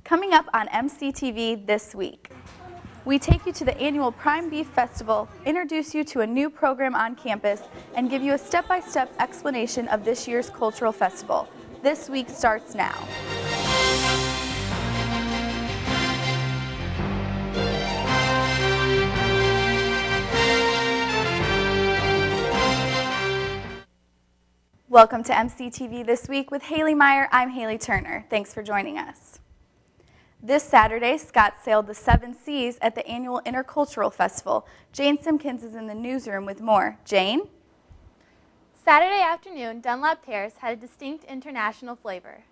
Coming up on MCTV this week, we take you to the annual Prime Beef Festival, introduce you to a new program on campus, and give you a step-by-step explanation of this year's cultural festival. This week starts now. Welcome to MCTV This Week with Haley Meyer. I'm Haley Turner. Thanks for joining us. This Saturday, Scott sailed the 7 seas at the annual InterCultural Festival. Jane Simpkins is in the newsroom with more. Jane? Saturday afternoon, Dunlop Terrace had a distinct international flavor.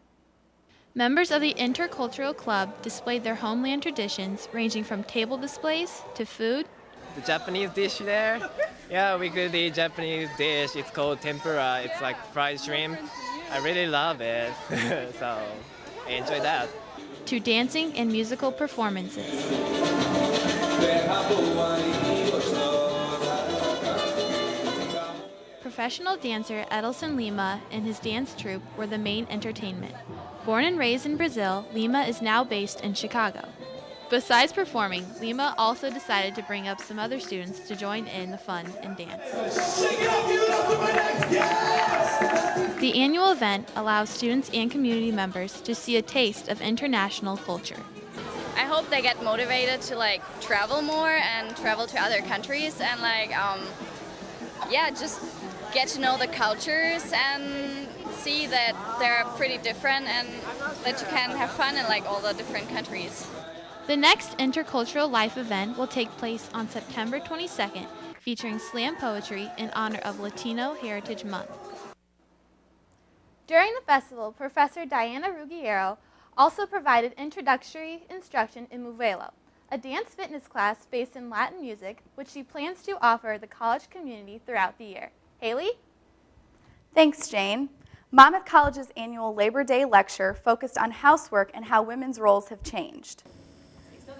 Members of the Intercultural Club displayed their homeland traditions, ranging from table displays to food. The Japanese dish there, yeah, we could eat Japanese dish. It's called tempura. It's like fried shrimp. I really love it, so I enjoy that. To dancing and musical performances. Professional dancer Edelson Lima and his dance troupe were the main entertainment. Born and raised in Brazil, Lima is now based in Chicago. Besides performing, Lima also decided to bring up some other students to join in the fun and dance. The annual event allows students and community members to see a taste of international culture. I hope they get motivated to travel more and travel to other countries and just get to know the cultures and see that they're pretty different and that you can have fun in all the different countries. The next Intercultural Life event will take place on September 22nd, featuring slam poetry in honor of Latino Heritage Month. During the festival, Professor Diana Ruggiero also provided introductory instruction in Movelo, a dance fitness class based in Latin music, which she plans to offer the college community throughout the year. Haley? Thanks, Jane. Monmouth College's annual Labor Day lecture focused on housework and how women's roles have changed.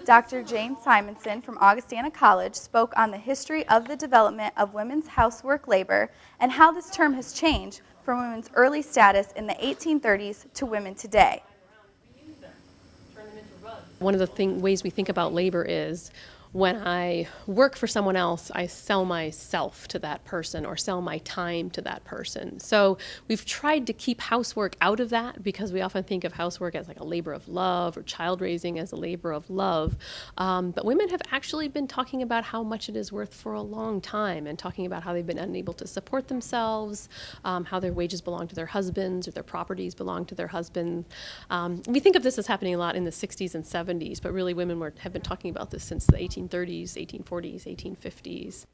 Dr. Jane Simonson from Augustana College spoke on the history of the development of women's housework labor and how this term has changed from women's early status in the 1830s to women today. One of the ways we think about labor is when I work for someone else, I sell myself to that person or sell my time to that person. So we've tried to keep housework out of that because we often think of housework as a labor of love or child raising as a labor of love. But women have actually been talking about how much it is worth for a long time and talking about how they've been unable to support themselves, how their wages belong to their husbands or their properties belong to their husbands. We think of this as happening a lot in the 60s and 70s, but really women have been talking about this since the 1830s, 1840s, 1850s.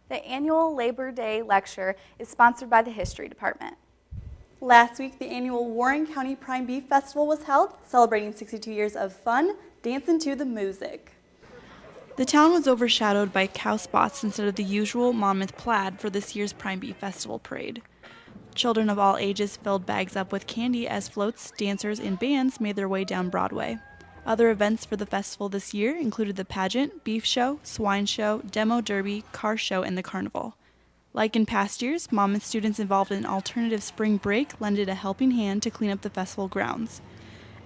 The annual Labor Day lecture is sponsored by the History Department. Last week, the annual Warren County Prime Beef Festival was held, celebrating 62 years of fun, dancing to the music. The town was overshadowed by cow spots instead of the usual Monmouth plaid for this year's Prime Beef Festival parade. Children of all ages filled bags up with candy as floats, dancers, and bands made their way down Broadway. Other events for the festival this year included the pageant, beef show, swine show, demo derby, car show, and the carnival. Like in past years, Monmouth students involved in alternative spring break lended a helping hand to clean up the festival grounds.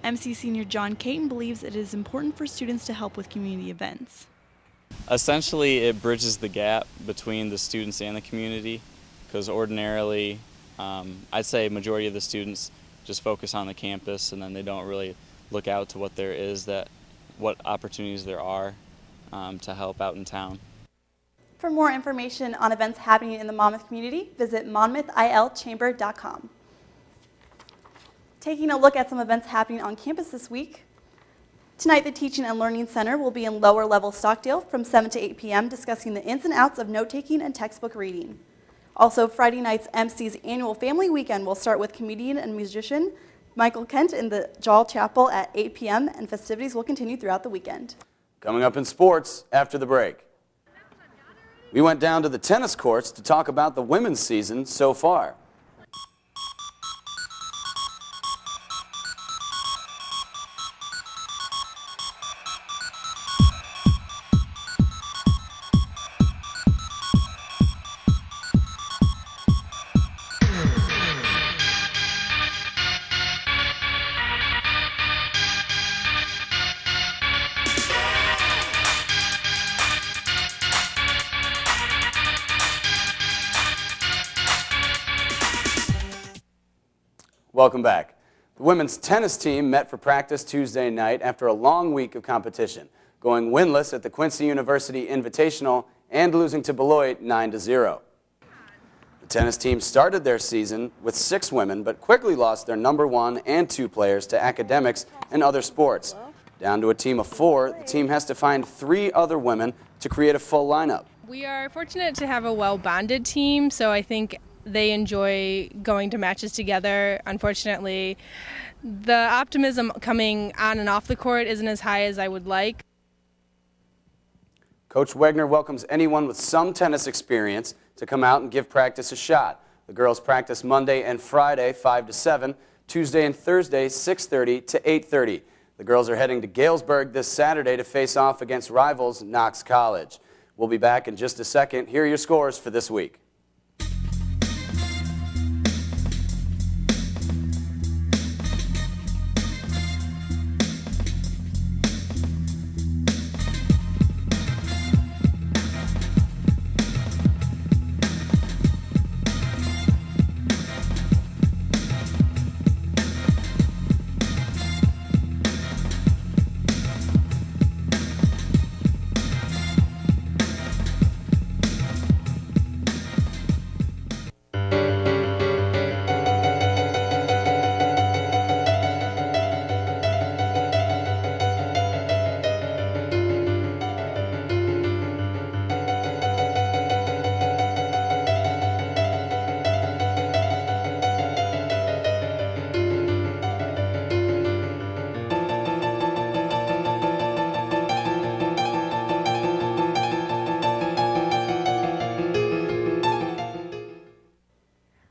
MC senior John Caton believes it is important for students to help with community events. Essentially, it bridges the gap between the students and the community because ordinarily, I'd say majority of the students just focus on the campus and then they don't really look out to what opportunities there are to help out in town. For more information on events happening in the Monmouth community, visit monmouthilchamber.com. Taking a look at some events happening on campus this week. Tonight, the Teaching and Learning Center will be in lower level Stockdale from 7 to 8 p.m. discussing the ins and outs of note-taking and textbook reading. Also, Friday night's MC's annual Family Weekend will start with comedian and musician Michael Kent in the Jall Chapel at 8 p.m., and festivities will continue throughout the weekend. Coming up in sports after the break. We went down to the tennis courts to talk about the women's season so far. Welcome back. The women's tennis team met for practice Tuesday night after a long week of competition, going winless at the Quincy University Invitational and losing to Beloit 9-0. The tennis team started their season with 6 women, but quickly lost their number 1 and 2 players to academics and other sports. Down to a team of 4, the team has to find 3 other women to create a full lineup. We are fortunate to have a well-bonded team, so I think they enjoy going to matches together. Unfortunately, the optimism coming on and off the court isn't as high as I would like. Coach Wegner welcomes anyone with some tennis experience to come out and give practice a shot. The girls practice Monday and Friday 5 to 7, Tuesday and Thursday 6:30 to 8:30. The girls are heading to Galesburg this Saturday to face off against rivals Knox College. We'll be back in just a second. Here are your scores for this week.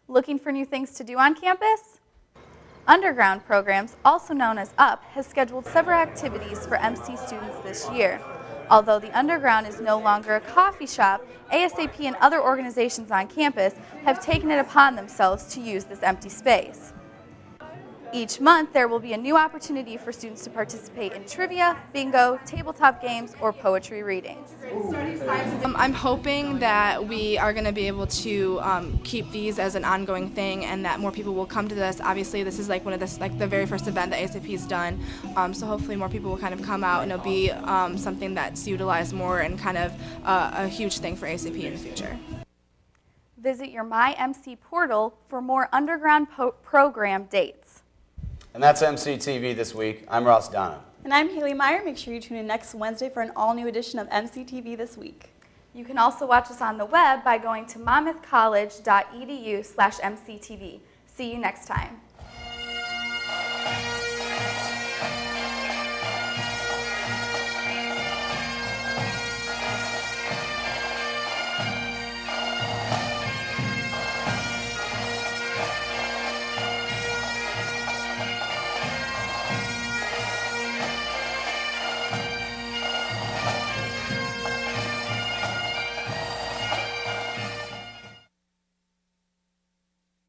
Looking for new things to do on campus? Underground Programs, also known as UP, has scheduled several activities for MC students this year. Although the Underground is no longer a coffee shop, ASAP and other organizations on campus have taken it upon themselves to use this empty space. Each month, there will be a new opportunity for students to participate in trivia, bingo, tabletop games, or poetry readings. I'm hoping that we are going to be able to keep these as an ongoing thing, and that more people will come to this. Obviously, this is like the very first event that ASAP's done, so hopefully more people will kind of come out, and it'll be something that's utilized more and kind of a huge thing for ASAP in the future. Visit your MyMC portal for more Underground program dates. And that's MCTV this week. I'm Ross Donna. And I'm Haley Meyer. Make sure you tune in next Wednesday for an all-new edition of MCTV This Week. You can also watch us on the web by going to monmouthcollege.edu/MCTV. See you next time.